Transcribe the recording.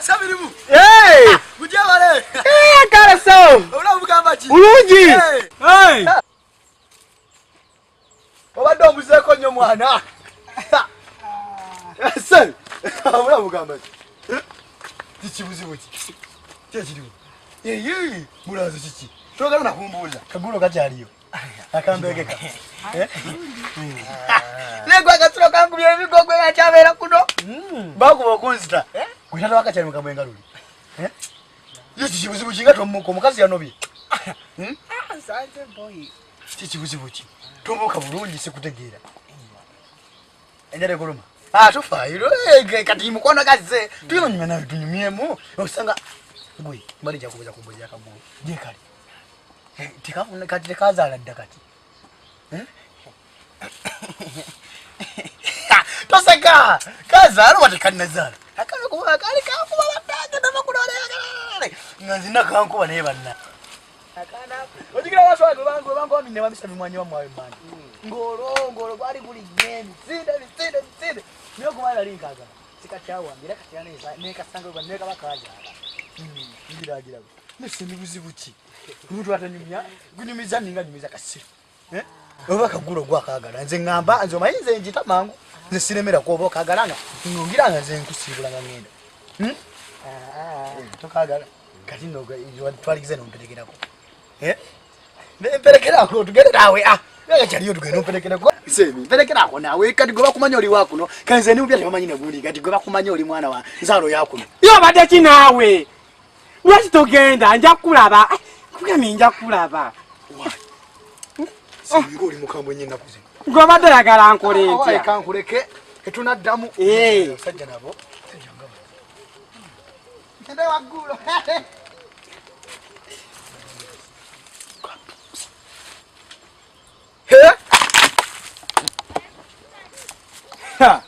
Sabirimu. Hey! Kujia wale. Karaso! Ola mugamba ki? Bulungi! Hey! Obadde omuzeko nnyo mwana. Ese. Ola mugamba ki? Kikibuzibu ki? Tekiriwo. Yeyi, mulazo kiki? Togala nakumbuuza. Kagulo kakyaliyo. Akambegeka. Lego akatula kangu bye bigogwe yakyabera kuno. Bakuba okunzita. Gwitata wakakyali mukamwenga luli. Kikibuzibu kinga tomuko mukazi yanobye. Sante boy. Kikibuzibu ki? Tomuka bulungi sikutegeera. Enjale kuluma. Tufayiro kati mukono kaze. Tuyonyuma nawe tunyumyemu. Osanga gwe bali jakubuza kumbuja kabulo. Je kali. Tikafuna kati tekazala ndakati. Toseka kazala watekanazala. Akana kuba kali kakuba batanga namakulole. Nganzina kankuba naye banna. Akana ojigira waswage bangu amine bamisa bimwanyi bamwawe mani. Ngolo kwali kuli nyeni. Sinde. Niyo kumala linkaga. Sikachawa ngira katiyaneza neka sango kwa neka bakaja. Ngira. Nese nibuzibu ki? Umuntu atanyumya gunyumiza ninga nyumiza kasiro. Oba kagulo gwakagala nze ngamba nze omayinze njita mangu nze siremera kuoba kagalanga ngira nze nkusibula ngenda. Tokagala kati noga twaligize nomperekerako. Nemperekerako tugende nawe Yaga chaliyo tugende nomperekerako. Semi perekerako nawe kati goba kumanya oli wakuno kanze ni ubya bamanyine gundi kati goba kumanya oli mwana wa nzalo yakuno. Yo bade kinawe. Wasi togenda nja kulaba. Kugami nja kulaba. Ngoli mukambwe nyina kuze. Ngoba dalagala nkole ntya. Awa kankuleke etuna damu. Sajja nabo. Nda wagulo. Ha. Ha.